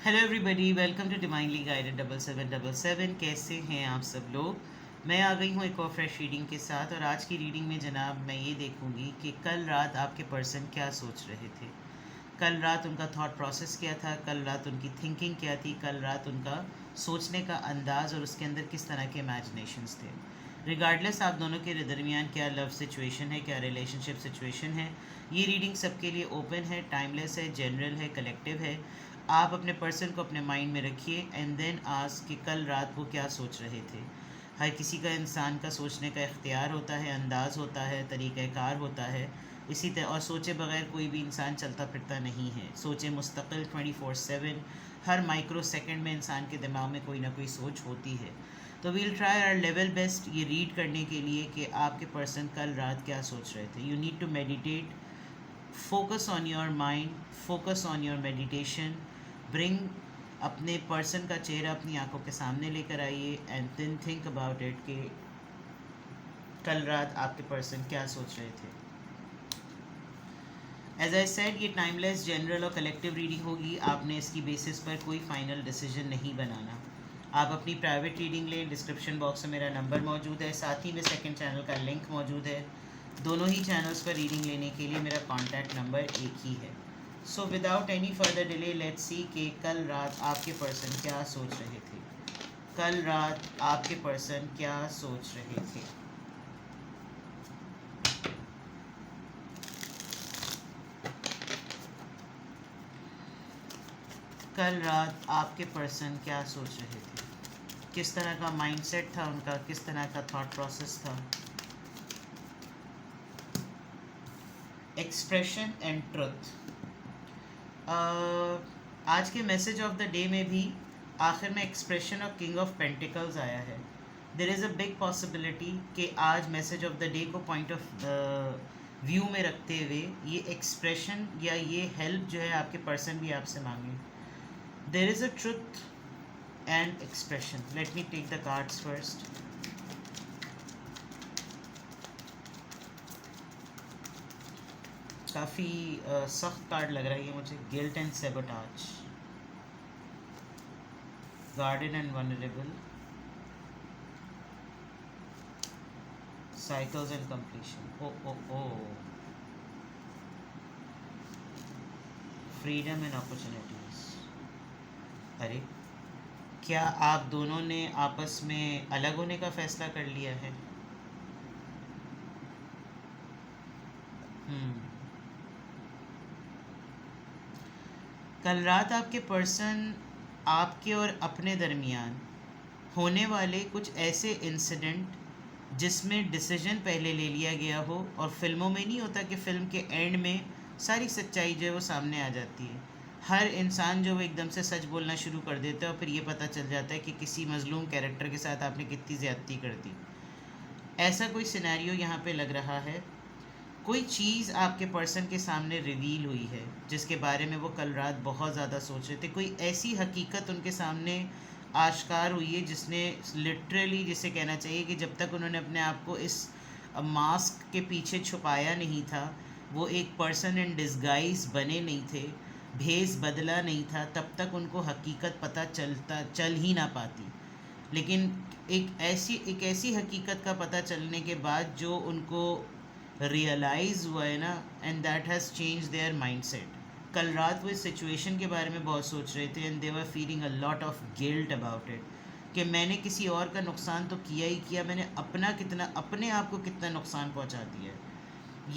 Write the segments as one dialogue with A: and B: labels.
A: Hello everybody, welcome to divinely guided 7777। कैसे हैं आप सब लोग। मैं आ गई हूँ एक और फ्रेश रीडिंग के साथ। और आज की रीडिंग में जनाब मैं ये देखूँगी कि कल रात आपके पर्सन क्या सोच रहे थे, कल रात उनका थॉट प्रोसेस क्या था, कल रात उनकी थिंकिंग क्या थी, कल रात उनका सोचने का अंदाज़ और उसके अंदर किस तरह के इमेजिनेशंस थे। रिगार्डलेस आप दोनों के दरमियान क्या लव सिचुएशन है, क्या रिलेशनशिप सिचुएशन है, ये रीडिंग सबके लिए ओपन है, टाइमलेस है, जनरल है, कलेक्टिव है। आप अपने पर्सन को अपने माइंड में रखिए एंड देन आस्क कि कल रात वो क्या सोच रहे थे। हर किसी का इंसान का सोचने का इख्तियार होता है, अंदाज़ होता है, तरीक़ाकार होता है। इसी तरह और सोचे बगैर कोई भी इंसान चलता फिरता नहीं है। सोचे मुस्तकिल 24/7, हर माइक्रो सेकंड में इंसान के दिमाग में कोई ना कोई सोच होती है। तो we'll try our level best ये रीड करने के लिए कि आपके पर्सन कल रात क्या सोच रहे थे। You need to meditate, focus on your mind, focus on your meditation. Bring अपने पर्सन का चेहरा अपनी आंखों के सामने लेकर आइए and then think about it कि कल रात आपके पर्सन क्या सोच रहे थे। एज आई सेड, ये टाइमलेस, जनरल और कलेक्टिव रीडिंग होगी। आपने इसकी बेसिस पर कोई फाइनल डिसीजन नहीं बनाना। आप अपनी प्राइवेट रीडिंग लें। डिस्क्रिप्शन बॉक्स में मेरा नंबर मौजूद है, साथ ही में सेकंड चैनल का लिंक मौजूद है। दोनों ही चैनल्स पर रीडिंग लेने के लिए मेरा कॉन्टैक्ट नंबर एक ही है। So without any further delay let's see कि कल रात आपके पर्सन क्या सोच रहे थे। कल रात आपके पर्सन क्या सोच रहे थे। कल रात आपके पर्सन क्या सोच रहे थे, किस तरह का माइंडसेट था उनका, किस तरह का थॉट प्रोसेस था। Expression and truth. आज के मैसेज ऑफ द डे में भी आखिर में एक्सप्रेशन और किंग ऑफ पेंटिकल्स आया है। देर इज़ अ बिग पॉसिबिलिटी कि आज मैसेज ऑफ द डे को पॉइंट ऑफ व्यू में रखते हुए ये एक्सप्रेशन या ये हेल्प जो है आपके पर्सन भी आपसे मांगे। There is a truth and expression. Let me take the cards first. काफ़ी सख्त कार्ड लग रहा है ये मुझे। Guilt and sabotage, guarded and vulnerable, cycles and completion. Oh oh oh, freedom and opportunities. अरे, क्या आप दोनों ने आपस में अलग होने का फैसला कर लिया है? कल रात आपके पर्सन आपके और अपने दरमियान होने वाले कुछ ऐसे इंसिडेंट जिसमें डिसीजन पहले ले लिया गया हो, और फिल्मों में नहीं होता कि फ़िल्म के एंड में सारी सच्चाई जो है वो सामने आ जाती है। हर इंसान जो वो एकदम से सच बोलना शुरू कर देता है और फिर ये पता चल जाता है कि किसी मज़लूम कैरेक्टर के साथ आपने कितनी ज़्यादती कर दी। ऐसा कोई सिनेरियो यहाँ पे लग रहा है। कोई चीज़ आपके पर्सन के सामने रिवील हुई है जिसके बारे में वो कल रात बहुत ज़्यादा सोच रहे थे। कोई ऐसी हकीकत उनके सामने आश्कार हुई है जिसने लिटरली, जिसे कहना चाहिए कि जब तक उन्होंने अपने आप को इस मास्क के पीछे छुपाया नहीं था, वो एक पर्सन इन डिस्गाइज बने नहीं थे, भेस बदला नहीं था, तब तक उनको हकीकत पता चल ही ना पाती। लेकिन एक ऐसी हकीकत का पता चलने के बाद जो उनको रियलाइज़ हुआ है ना, and that has change their mindset. कल रात वो इस सिचुएशन के बारे में बहुत सोच रहे थे and they were feeling a lot of guilt about it कि मैंने किसी और का नुकसान तो किया ही किया, मैंने अपने आप को कितना नुकसान पहुंचा दिया है।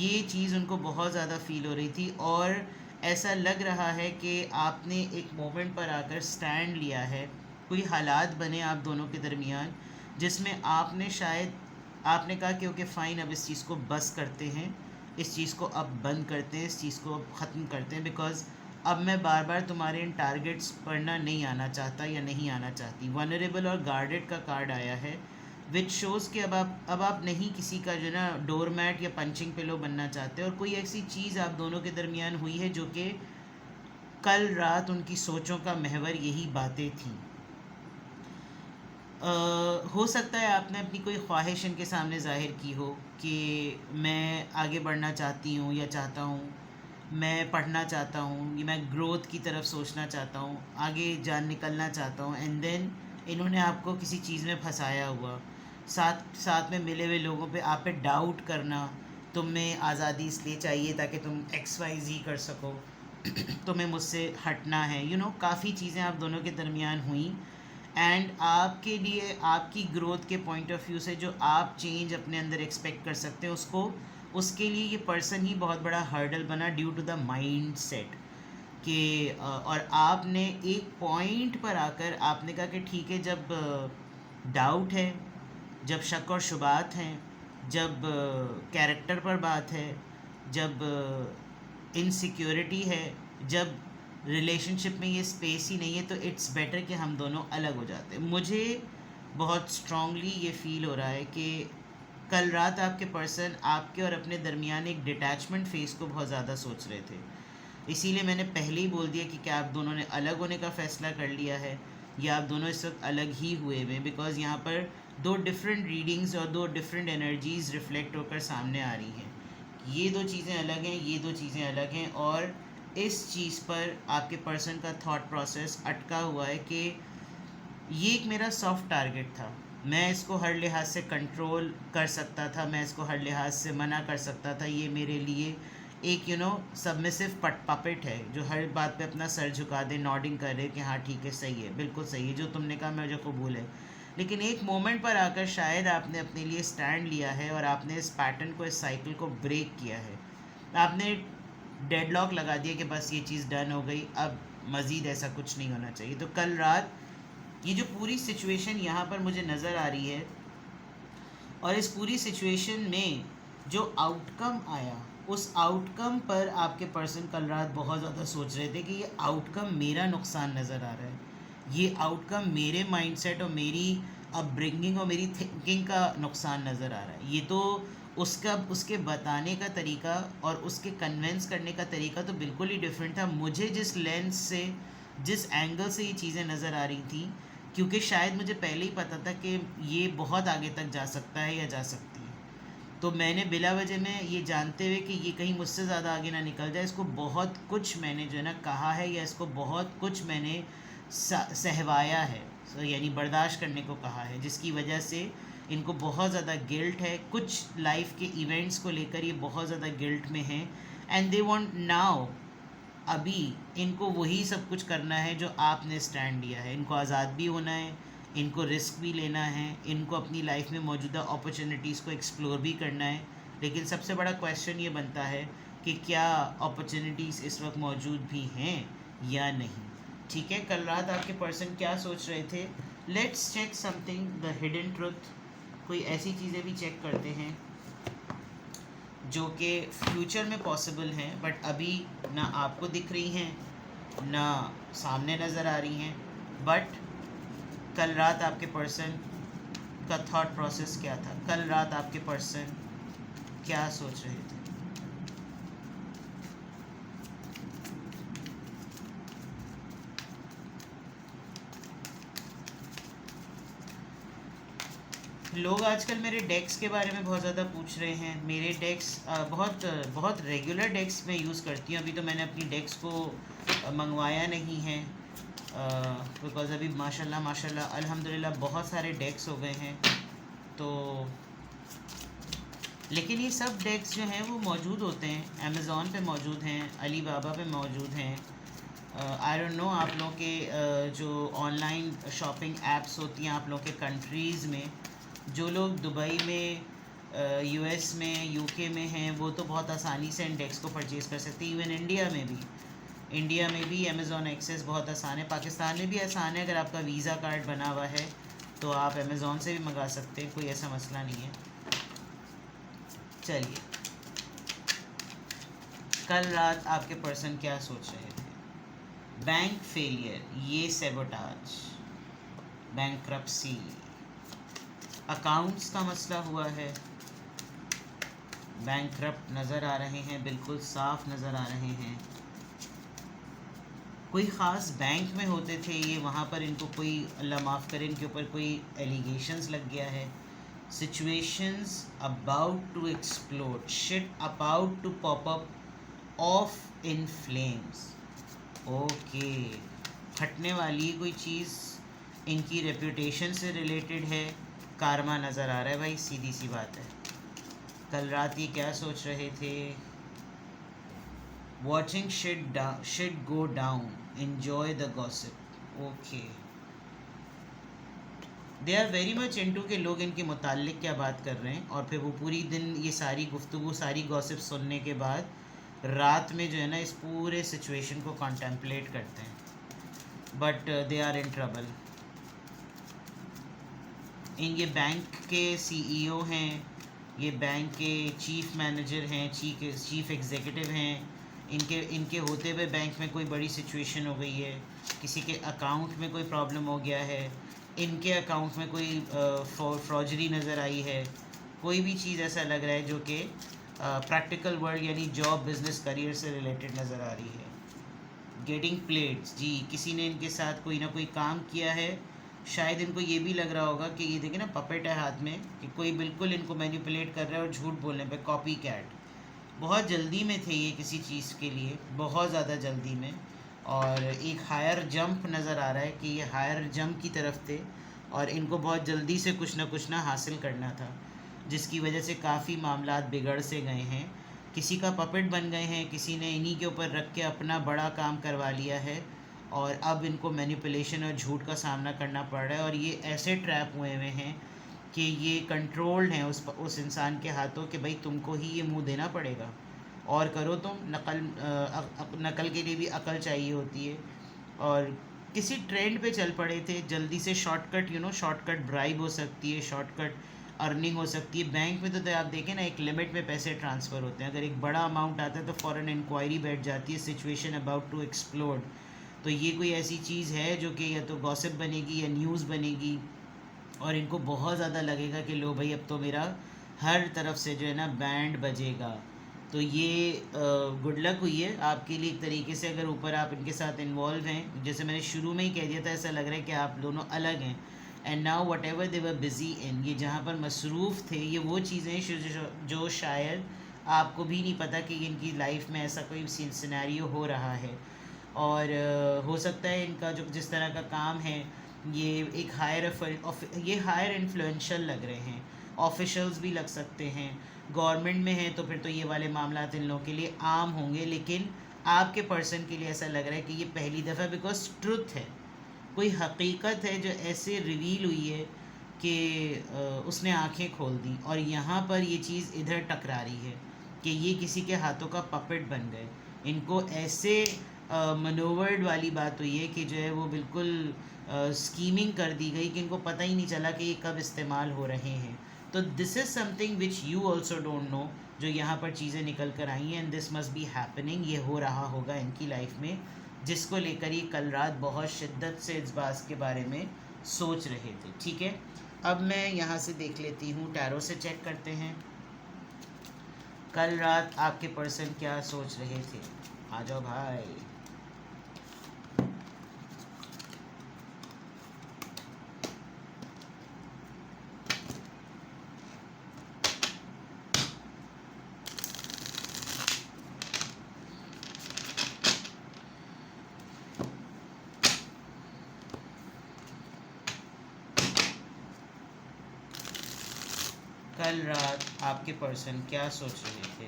A: ये चीज़ उनको बहुत ज़्यादा फील हो रही थी। और ऐसा लग रहा है कि आपने एक मोमेंट पर आकर स्टैंड लिया है। कोई हालात बने आप दोनों के दरमियान जिसमें आपने कहा कि ओके फ़ाइन, अब इस चीज़ को बस करते हैं, इस चीज़ को अब बंद करते हैं, इस चीज़ को अब ख़त्म करते हैं, बिकॉज़ अब मैं बार बार तुम्हारे इन टारगेट्स पर ना नहीं आना चाहता या नहीं आना चाहती। वनरेबल और गार्डेड का कार्ड आया है विच शोज़ कि अब आप नहीं किसी का जो ना डोरमैट या पंचिंग पिलो बनना चाहते। और कोई ऐसी चीज़ आप दोनों के दरमियान हुई है जो कि कल रात उनकी सोचों का महवर यही बातें थीं। हो सकता है आपने अपनी कोई ख्वाहिश इनके सामने ज़ाहिर की हो कि मैं आगे बढ़ना चाहती हूँ या चाहता हूँ, मैं पढ़ना चाहता हूँ, ये मैं ग्रोथ की तरफ सोचना चाहता हूँ, आगे जान निकलना चाहता हूँ, एंड देन इन्होंने आपको किसी चीज़ में फंसाया हुआ, साथ साथ में मिले हुए लोगों पे आप पे डाउट करना, तुम्हें आज़ादी इसलिए चाहिए ताकि तुम XYZ कर सको, तुम्हें मुझसे हटना है, काफ़ी चीज़ें आप दोनों के दरमियान हुई। एंड आपके लिए आपकी ग्रोथ के पॉइंट ऑफ व्यू से जो आप चेंज अपने अंदर एक्सपेक्ट कर सकते हैं, उसके लिए ये पर्सन ही बहुत बड़ा हर्डल बना due to the mind set कि और आपने एक पॉइंट पर आकर आपने कहा कि ठीक है, जब डाउट है, जब शक और शुबात हैं, जब कैरेक्टर पर बात है, जब इनसिक्योरिटी है, जब रिलेशनशिप में ये स्पेस ही नहीं है, तो इट्स बेटर कि हम दोनों अलग हो जाते हैं। मुझे बहुत स्ट्रांगली ये फील हो रहा है कि कल रात आपके पर्सन आपके और अपने दरमियान एक डिटैचमेंट फेस को बहुत ज़्यादा सोच रहे थे। इसीलिए मैंने पहले ही बोल दिया कि क्या आप दोनों ने अलग होने का फ़ैसला कर लिया है या आप दोनों इस वक्त अलग ही हुए हुए, बिकॉज़ यहाँ पर दो डिफरेंट रीडिंग्स और दो डिफरेंट एनर्जीज़ रिफ्लेक्ट होकर सामने आ रही हैं। ये दो चीज़ें अलग हैं, ये दो चीज़ें अलग हैं, और इस चीज़ पर आपके पर्सन का थॉट प्रोसेस अटका हुआ है कि ये एक मेरा सॉफ्ट टारगेट था, मैं इसको हर लिहाज से कंट्रोल कर सकता था, मैं इसको हर लिहाज से मना कर सकता था, ये मेरे लिए एक सबमिसिव पपेट है जो हर बात पे अपना सर झुका दे, नॉडिंग करे कि हाँ ठीक है, सही है, बिल्कुल सही है, जो तुमने कहा मुझे कबूल है। लेकिन एक मोमेंट पर आकर शायद आपने अपने लिए स्टैंड लिया है और आपने इस पैटर्न को, इस साइकिल को ब्रेक किया है, आपने डेडलॉक लगा दिया कि बस ये चीज़ डन हो गई, अब मज़ीद ऐसा कुछ नहीं होना चाहिए। तो कल रात ये जो पूरी सिचुएशन यहाँ पर मुझे नज़र आ रही है, और इस पूरी सिचुएशन में जो आउटकम आया, उस आउटकम पर आपके पर्सन कल रात बहुत ज़्यादा सोच रहे थे कि ये आउटकम मेरा नुकसान नज़र आ रहा है, ये आउटकम मेरे माइंडसेट और मेरी अपब्रिंगिंग और मेरी थिंकिंग का नुकसान नज़र आ रहा है। ये तो उसके बताने का तरीका और उसके कन्विंस करने का तरीका तो बिल्कुल ही डिफरेंट था। मुझे जिस लेंस से, जिस एंगल से ये चीज़ें नज़र आ रही थी, क्योंकि शायद मुझे पहले ही पता था कि ये बहुत आगे तक जा सकता है या जा सकती है, तो मैंने बिला वजह में ये जानते हुए कि ये कहीं मुझसे ज़्यादा आगे ना निकल जाए, इसको बहुत कुछ मैंने जो है ना कहा है, या इसको बहुत कुछ मैंने सहवाया है, यानी बर्दाश्त करने को कहा है, जिसकी वजह से इनको बहुत ज़्यादा गिल्ट है, कुछ लाइफ के इवेंट्स को लेकर ये बहुत ज़्यादा गिल्ट में हैं, एंड दे वांट नाउ, अभी इनको वही सब कुछ करना है जो आपने स्टैंड लिया है। इनको आज़ाद भी होना है, इनको रिस्क भी लेना है, इनको अपनी लाइफ में मौजूदा अपॉर्चुनिटीज़ को एक्सप्लोर भी करना है, लेकिन सबसे बड़ा क्वेश्चन ये बनता है कि क्या अपॉर्चुनिटीज़ इस वक्त मौजूद भी हैं या नहीं। ठीक है, कल रात आपके पर्सन क्या सोच रहे थे, let's check something, the hidden truth, कोई ऐसी चीज़ें भी चेक करते हैं जो कि फ्यूचर में पॉसिबल हैं बट अभी ना आपको दिख रही हैं ना सामने नज़र आ रही हैं, बट कल रात आपके पर्सन का थॉट प्रोसेस क्या था, कल रात आपके पर्सन क्या सोच रहे थे। लोग आजकल मेरे डेक्स के बारे में बहुत ज़्यादा पूछ रहे हैं। मेरे डेक्स बहुत रेगुलर डेक्स मैं यूज़ करती हूँ। अभी तो मैंने अपनी डेक्स को मंगवाया नहीं है बिकॉज़ अभी माशाल्लाह अल्हम्दुलिल्लाह बहुत सारे डेक्स हो गए हैं। तो लेकिन ये सब डेक्स जो हैं वो मौजूद होते हैं, अमेज़ॉन पे मौजूद हैं, अली बाबा पे मौजूद हैं। आई डोंट नो आप लोगों के जो ऑनलाइन शॉपिंग ऐप्स होती हैं आप लोगों के कंट्रीज़ में, जो लोग दुबई में, यूएस में, यूके में हैं, वो तो बहुत आसानी से इन डेक्स को परचेज़ कर सकते हैं। इवन इंडिया में भी अमेज़ॉन एक्सेस बहुत आसान है, पाकिस्तान में भी आसान है। अगर आपका वीज़ा कार्ड बना हुआ है तो आप अमेज़ॉन से भी मंगा सकते हैं, कोई ऐसा मसला नहीं है। चलिए, कल रात आपके पर्सन क्या सोच रहे थे, बैंक फेलियर, ये सेबोटाज, बैंक्रप्सी, अकाउंट्स का मसला हुआ है, बैंकरप्ट नज़र आ रहे हैं, बिल्कुल साफ नज़र आ रहे हैं। कोई ख़ास बैंक में होते थे ये, वहाँ पर इनको कोई, अल्लाह माफ़ करे, इनके ऊपर कोई एलिगेशंस लग गया है। Situations about to explode, shit about to pop up off in flames. Okay, फटने वाली कोई चीज़, इनकी रेपुटेशन से रिलेटेड है, कारमा नज़र आ रहा है भाई, सीधी सी बात है। कल रात ये क्या सोच रहे थे? Watching shit go down, enjoy the gossip. Okay, they are very much into के लोग इनके मुताल्लिक क्या बात कर रहे हैं, और फिर वो पूरी दिन ये सारी गुफ्तगू, सारी गॉसिप सुनने के बाद रात में जो है ना इस पूरे सिचुएशन को कॉन्टेम्पलेट करते हैं, but they are in trouble. ये बैंक के सीईओ हैं, ये बैंक के चीफ मैनेजर हैं, चीफ एग्जीक्यूटिव हैं। इनके होते हुए बैंक में कोई बड़ी सिचुएशन हो गई है, किसी के अकाउंट में कोई प्रॉब्लम हो गया है, इनके अकाउंट में कोई फ्रॉजरी नज़र आई है, कोई भी चीज़ ऐसा लग रहा है जो कि प्रैक्टिकल वर्ल्ड यानी जॉब, बिजनेस, करियर से रिलेटेड नज़र आ रही है। गेटिंग प्लेड्स, जी किसी ने इनके साथ कोई ना कोई काम किया है, शायद इनको ये भी लग रहा होगा कि ये देखिए ना पपेट है हाथ में, कि कोई बिल्कुल इनको मैनिपुलेट कर रहा है, और झूठ बोलने पे कॉपी कैट। बहुत जल्दी में थे ये किसी चीज़ के लिए, बहुत ज़्यादा जल्दी में, और एक हायर जंप नज़र आ रहा है कि ये हायर जंप की तरफ थे, और इनको बहुत जल्दी से कुछ ना हासिल करना था, जिसकी वजह से काफ़ी मामलात बिगड़ से गए हैं। किसी का पपेट बन गए हैं, किसी ने इन्हीं के ऊपर रख के अपना बड़ा काम करवा लिया है, और अब इनको मैनिपुलेशन और झूठ का सामना करना पड़ रहा है, और ये ऐसे ट्रैप हुए हुए हैं कि ये कंट्रोल्ड हैं उस इंसान के हाथों कि भाई तुमको ही ये मुंह देना पड़ेगा, और करो तुम। नकल के लिए भी अकल चाहिए होती है, और किसी ट्रेंड पे चल पड़े थे जल्दी से, शॉर्टकट शॉर्टकट ब्राइब हो सकती है, शॉर्टकट अर्निंग हो सकती है। बैंक में तो आप देखें ना, एक लिमिट में पैसे ट्रांसफ़र होते हैं, अगर एक बड़ा अमाउंट आता है तो फ़ौरन इंक्वायरी बैठ जाती है, सिचुएशन अबाउट टू एक्सप्लोड। तो ये कोई ऐसी चीज़ है जो कि या तो गॉसिप बनेगी या न्यूज़ बनेगी, और इनको बहुत ज़्यादा लगेगा कि लो भाई अब तो मेरा हर तरफ से जो है ना बैंड बजेगा। तो ये गुड लक हुई है आपके लिए एक तरीके से, अगर ऊपर आप इनके साथ इन्वॉल्व हैं। जैसे मैंने शुरू में ही कह दिया था, ऐसा लग रहा है कि आप दोनों अलग हैं, and now what ever they were busy in, ये जहाँ पर मसरूफ़ थे, ये वो चीज़ें जो शायद आपको भी नहीं पता कि इनकी लाइफ में ऐसा कोई सिनेरियो हो रहा है। और हो सकता है इनका जो जिस तरह का काम है, ये एक हायर इन्फ्लुएंशियल लग रहे हैं, ऑफिशल्स भी लग सकते हैं, गवर्नमेंट में हैं, तो फिर तो ये वाले मामला इन लोगों के लिए आम होंगे। लेकिन आपके पर्सन के लिए ऐसा लग रहा है कि ये पहली दफ़ा, बिकॉज ट्रुथ है, कोई हकीकत है जो ऐसे रिवील हुई है कि उसने आंखें खोल दी, और यहाँ पर ये चीज़ इधर टकरा रही है कि ये किसी के हाथों का पपेट बन गए। इनको ऐसे मनोवर्ड वाली बात हुई है कि जो है वो बिल्कुल स्कीमिंग कर दी गई कि इनको पता ही नहीं चला कि ये कब इस्तेमाल हो रहे हैं। तो this is something which you also don't know, जो यहाँ पर चीज़ें निकल कर आई हैं, and this must be happening, ये हो रहा होगा इनकी लाइफ में, जिसको लेकर ये कल रात बहुत शिद्दत से इस बात के बारे में सोच रहे थे। ठीक है, अब मैं यहाँ से देख लेती हूँ, टैरो से चेक करते हैं कल रात आपके पर्सन क्या सोच रहे थे। आ जाओ भाई। कल रात आपके पर्सन क्या सोच रहे थे?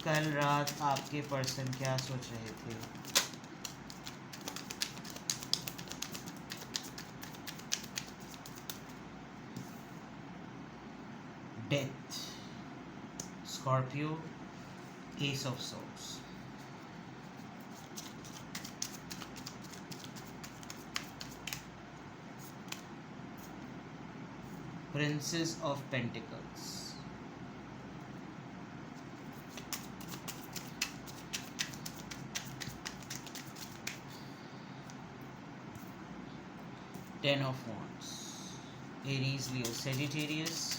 A: कल रात आपके पर्सन क्या सोच रहे थे? Death, Scorpio, S of swords, princess of pentacles, ten of wands, Aries, Leo, Sagittarius,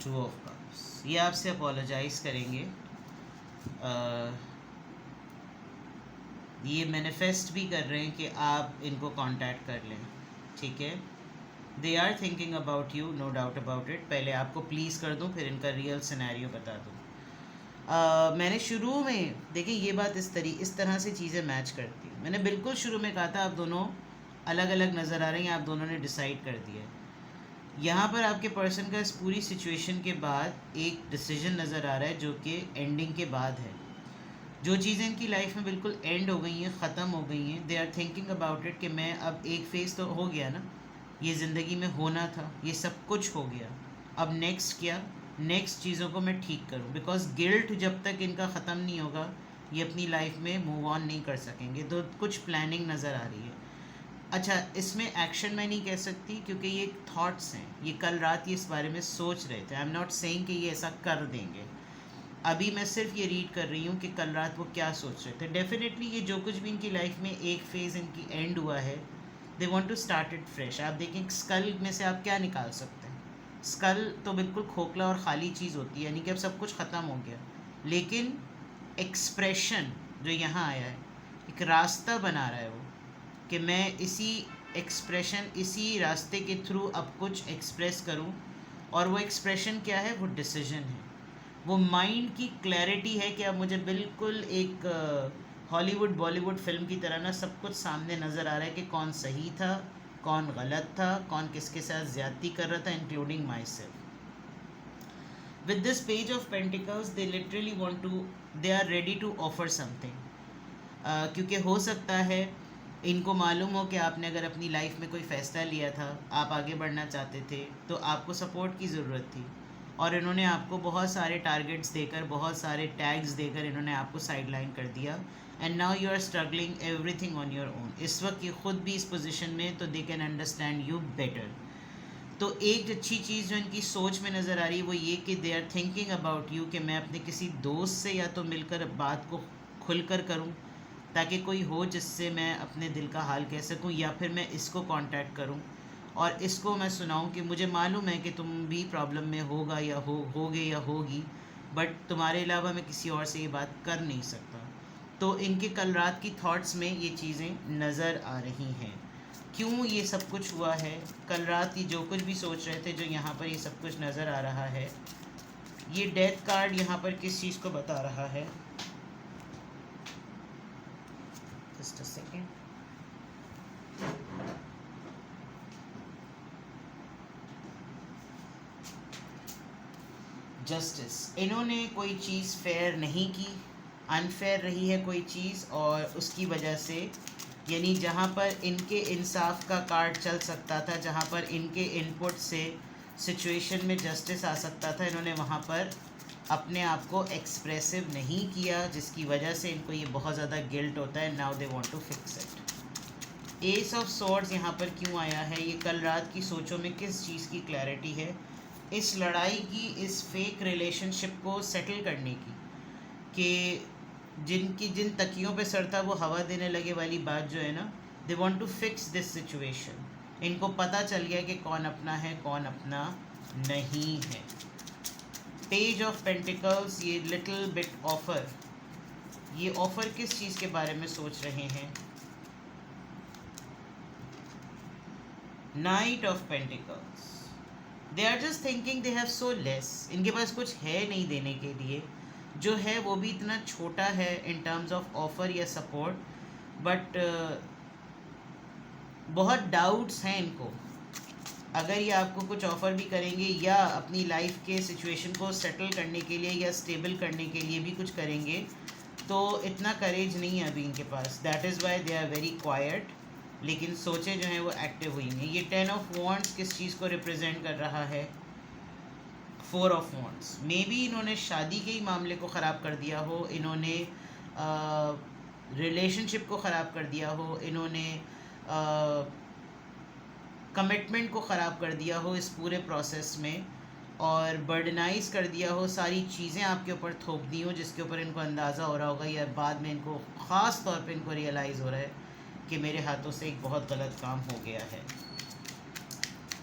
A: two of cups. ये आपसे अपोलोजाइज़ करेंगे, ये मैनिफेस्ट भी कर रहे हैं कि आप इनको कांटेक्ट कर लें, ठीक है। They are thinking about you, no doubt about it. पहले आपको प्लीज़ कर दूं, फिर इनका रियल सिनेरियो बता दूं। मैंने शुरू में, देखिए ये बात इस तरह से चीज़ें मैच करती हैं। मैंने बिल्कुल शुरू में कहा था आप दोनों अलग अलग नज़र आ रहे हैं, आप दोनों ने डिसाइड कर दिया है। यहाँ पर आपके पर्सन का इस पूरी सिचुएशन के बाद एक डिसीजन नज़र आ रहा है जो कि एंडिंग के बाद है। जो चीज़ें इनकी लाइफ में बिल्कुल एंड हो गई हैं, ख़त्म हो गई हैं, they are thinking about it कि मैं अब एक फ़ेज़ तो हो गया ना, ये ज़िंदगी में होना था, ये सब कुछ हो गया, अब नेक्स्ट क्या, नेक्स्ट चीज़ों को मैं ठीक करूं। बिकॉज गिल्ट जब तक इनका ख़त्म नहीं होगा ये अपनी लाइफ में मूव ऑन नहीं कर सकेंगे। तो कुछ प्लानिंग नज़र आ रही है। अच्छा, इसमें एक्शन मैं नहीं कह सकती क्योंकि ये थॉट्स हैं, ये कल रात ये इस बारे में सोच रहे थे। आई एम नॉट सेइंग कि ये ऐसा कर देंगे, अभी मैं सिर्फ ये रीड कर रही हूँ कि कल रात वो क्या सोच रहे थे। डेफिनेटली ये जो कुछ भी इनकी लाइफ में एक फ़ेज़ इनकी एंड हुआ है, they want to start it fresh. आप देखें स्कल में से आप क्या निकाल सकते हैं, स्कल तो बिल्कुल खोखला और ख़ाली चीज़ होती है, यानी कि अब सब कुछ ख़त्म हो गया। लेकिन एक्सप्रेशन जो यहाँ आया है, एक रास्ता बना रहा है वो, कि मैं इसी एक्सप्रेशन, इसी रास्ते के थ्रू अब कुछ एक्सप्रेस करूं। और वो एक्सप्रेशन क्या है, वो डिसीजन है, वो माइंड की क्लैरिटी है कि अब मुझे बिल्कुल एक हॉलीवुड बॉलीवुड फिल्म की तरह ना सब कुछ सामने नज़र आ रहा है कि कौन सही था, कौन गलत था, कौन किसके साथ ज़्यादती कर रहा था, including myself. With this page of pentacles they literally want to, they are ready to offer something. क्योंकि हो सकता है इनको मालूम हो कि आपने अगर अपनी लाइफ में कोई फ़ैसला लिया था, आप आगे बढ़ना चाहते थे, तो आपको सपोर्ट की ज़रूरत थी। और इन्होंने आपको बहुत सारे टारगेट्स देकर, बहुत सारे टैग्स देकर इन्होंने आपको साइडलाइन कर दिया। And now you are struggling everything on your own. इस वक्त ये खुद भी इस पोजीशन में, तो they can understand you better. तो एक अच्छी चीज़ जो इनकी सोच में नज़र आ रही है वो ये कि they are thinking about you, कि मैं अपने किसी दोस्त से या तो मिलकर बात को खुलकर करूं, ताकि कोई हो जिससे मैं अपने दिल का हाल कह सकूं, या फिर मैं इसको कांटेक्ट करूं और इसको मैं सुनाऊं कि मुझे मालूम है कि तुम भी प्रॉब्लम में होगा या होगे या होगी, बट तुम्हारे अलावा मैं किसी और से ये बात कर नहीं सकता। तो इनके कल रात की थॉट्स में ये चीज़ें नज़र आ रही हैं। क्यों ये सब कुछ हुआ है, कल रात ये जो कुछ भी सोच रहे थे, जो यहाँ पर ये सब कुछ नज़र आ रहा है, ये डेथ कार्ड यहाँ पर किस चीज़ को बता रहा है। Just a second. जस्टिस, इन्होंने कोई चीज़ फेयर नहीं की, अनफेयर रही है कोई चीज़, और उसकी वजह से, यानी जहाँ पर इनके इंसाफ का कार्ड चल सकता था, जहाँ पर इनके इनपुट से सिचुएशन में जस्टिस आ सकता था, इन्होंने वहाँ पर अपने आप को एक्सप्रेसिव नहीं किया, जिसकी वजह से इनको ये बहुत ज़्यादा गिल्ट होता है। Now they want to fix it. Ace of swords यहाँ पर क्यों आया है, ये कल रात की सोचों में किस चीज़ की क्लैरिटी है, इस लड़ाई की, इस फेक रिलेशनशिप को सेटल करने की, कि जिन तकियों पे सर था वो हवा देने लगे वाली बात जो है ना, they want to fix this situation. इनको पता चल गया कि कौन अपना है, कौन अपना नहीं है। पेज ऑफ पेंटिकल्स, ये लिटिल बिट ऑफर, ये ऑफर किस चीज़ के बारे में सोच रहे हैं। Knight of pentacles, they are just thinking they have so less, इनके पास कुछ है नहीं देने के लिए, जो है वो भी इतना छोटा है इन टर्म्स ऑफ ऑफ़र या सपोर्ट, बट बहुत डाउट्स हैं इनको। अगर ये आपको कुछ ऑफ़र भी करेंगे या अपनी लाइफ के सिचुएशन को सेटल करने के लिए या स्टेबल करने के लिए भी कुछ करेंगे, तो इतना करेज नहीं है अभी इनके पास। That is why they are very quite, लेकिन सोचें जो हैं वो एक्टिव हुई हैं। ये 10 ऑफ वॉन्ड्स किस चीज़ को रिप्रेजेंट कर रहा है, 4 ऑफ वॉन्ड्स। मे बी इन्होंने शादी के ही मामले को ख़राब कर दिया हो, इन्होंने रिलेशनशिप को ख़राब कर दिया हो, इन्होंने कमिटमेंट को ख़राब कर दिया हो इस पूरे प्रोसेस में, और बर्डनाइज कर दिया हो, सारी चीज़ें आपके ऊपर थोप दी हो, जिसके ऊपर इनको अंदाज़ा हो रहा होगा, या बाद में इनको ख़ास तौर पे इनको रियलाइज़ हो रहा है कि मेरे हाथों से एक बहुत गलत काम हो गया है।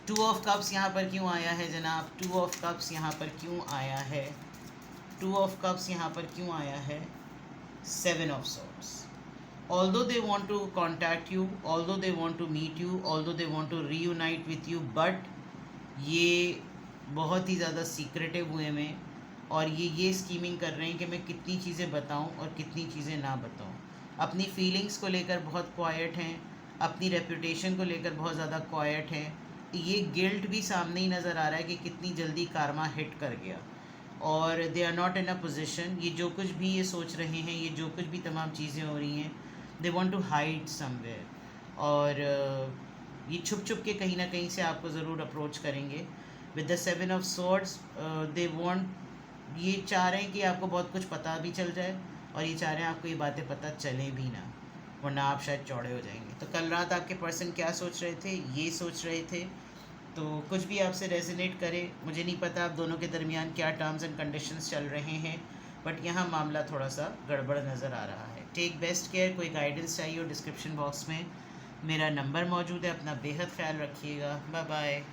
A: 2 ऑफ कप्स यहाँ पर क्यों आया है जनाब, 2 ऑफ कप्स यहाँ पर क्यों आया है, 2 ऑफ कप्स यहाँ पर क्यों आया है। Seven of Swords. Although they want to contact you, although they want to meet you, although they want to reunite with you, but ये बहुत ही ज़्यादा सीक्रेटिव हुए में, और ये स्कीमिंग कर रहे हैं कि मैं कितनी चीज़ें बताऊं और कितनी चीज़ें ना बताऊं. अपनी फीलिंग्स को लेकर बहुत क्वाइट हैं, अपनी रेपुटेशन को लेकर बहुत ज़्यादा क्वाइट हैं. ये गिल्ट भी सामने ही नज़र आ रहा है कि कितनी जल्दी कारमा हिट कर गया, और they are not in a position. ये जो कुछ भी ये सोच रहे हैं, ये जो कुछ भी तमाम चीज़ें हो रही हैं, they want to hide somewhere. और ये छुप छुप के कहीं ना कहीं से आपको ज़रूर अप्रोच करेंगे. With the seven of swords they want, ये चाह रहे हैं कि आपको बहुत कुछ पता भी चल जाए, और ये चाह रहे हैं आपको ये बातें पता चलें भी ना, वरना आप शायद चौड़े हो जाएंगे. तो कल रात आपके पर्सन क्या सोच रहे थे, ये सोच रहे थे. तो कुछ भी आपसे रेजोनेट करे, मुझे नहीं पता आप दोनों के दरमियान क्या टर्म्स एंड कंडीशंस चल रहे हैं, बट यहाँ मामला थोड़ा सा गड़बड़ नज़र आ रहा है. Take best care. कोई गाइडेंस चाहिए हो, डिस्क्रिप्शन बॉक्स में मेरा नंबर मौजूद है. अपना बेहद ख्याल रखिएगा. Bye bye.